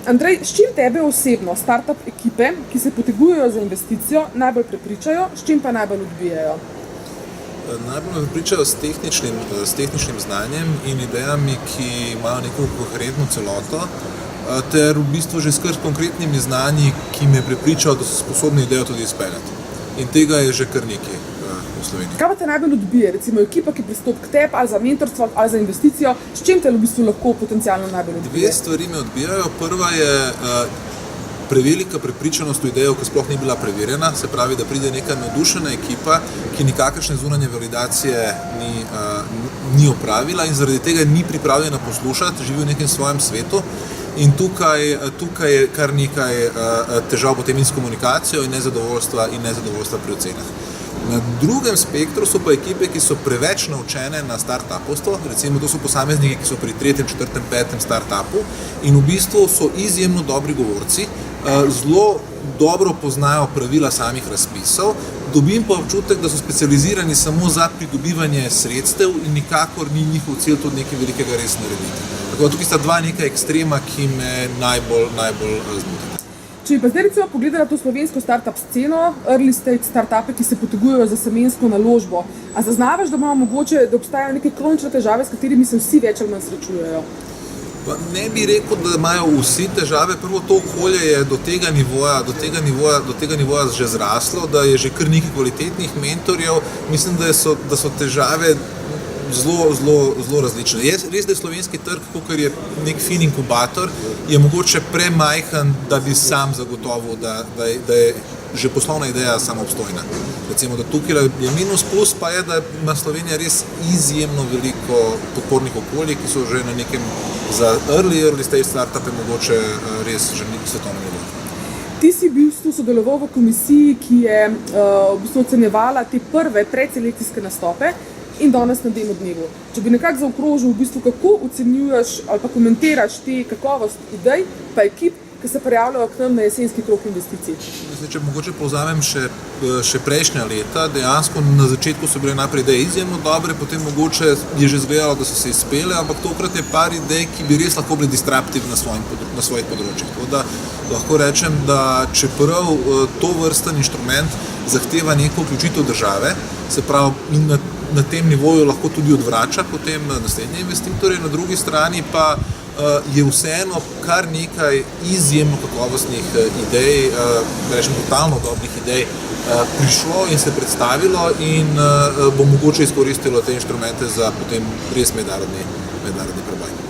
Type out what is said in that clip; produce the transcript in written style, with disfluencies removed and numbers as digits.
Andrej, s čim tebe osebno startup ekipe, ki se potegujejo za investicijo, najbolj prepričajo, s čim pa najbolj odbijajo? Najbolj me prepričajo s tehničnim znanjem in idejami, ki imajo neko koherentno celoto, ter v bistvu že s kar konkretnimi znanji, ki me prepričajo, da so sposobni idejo tudi izpeljati. In tega je že kar nekaj v Sloveniji. Kaj pa te najbolj odbije? Recimo ekipa, ki pristopi k tebi ali za mentorstvo ali za investicijo, s čim te v bistvu lahko potencialno najbolj odbije? Dve stvari me odbijajo. Prva je prevelika prepričanost v idejo, ki sploh ni bila preverjena, se pravi, da pride neka navdušena ekipa, ki nikakršne zunanje validacije ni opravila in zaradi tega ni pripravljena poslušati, živi v nekem svojem svetu. In tukaj je kar nekaj težav potem in s komunikacijo in nezadovoljstva pri ocenah. Na drugem spektru so pa ekipe, ki so preveč naučene na startupovstvo, recimo to so posamezniki, ki so pri 3., 4., 5. startupu in v bistvu so izjemno dobri govorci, zelo dobro poznajo pravila samih razpisov, dobim pa občutek, da so specializirani samo za pridobivanje sredstev in nikakor ni njihov cilj tudi nekaj velikega res narediti. Tako da tukaj sta dva neka ekstrema, ki me najbolj zmotita. Če bi pa zdaj recimo pogledala to slovensko startup sceno, early stage startupe, ki se potegujejo za semensko naložbo, a zaznavaš, da imamo mogoče, da obstajajo neke kronične težave, s katerimi se vsi več ali manj srečujejo? Pa ne bi rekel, da imajo vsi težave. Prvo, to okolje je do tega nivoja že zraslo, da je že kar nekaj kvalitetnih mentorjev. Mislim, da so težave zelo različne. Res, da je slovenski trg, kakor je nek fin inkubator, je mogoče premajhen, da bi sam zagotovil, da je že poslovna ideja samoobstojna. Recimo, da tukaj je minus, plus pa je, da ima Slovenija res izjemno veliko podpornih okolij, ki so že na nekem za early stage startupe mogoče res že nek svetovni nivo. Ti si v bistvu sodeloval v komisiji, ki je v bistvu ocenjevala te prve predselekcijske nastope in danes na demo dnevu. Če bi nekako zaokrožil v bistvu, kako ocenjuješ ali pa komentiraš te kakovost idej pa ekip, ki se prijavljajo k nam na jesenski krog investicij? Mislim, če mogoče povzamem še prejšnja leta, dejansko na začetku so bile najprej ideje izjemno dobre, potem mogoče je že izgledalo, da so se izpele, ampak tokrat je par idej, ki bi res lahko bili disruptivni na svojih področjih. Tako da lahko rečem, da čeprav to vrsten inštrument zahteva neko vključitev države, se pravi in na tem nivoju lahko tudi odvrača potem naslednje investitorje, na drugi strani pa je vseeno kar nekaj izjemno kakovostnih idej, rečem totalno dobrih idej, prišlo in se predstavilo in bo mogoče izkoristilo te inštrumente za potem res mednarodni preboj.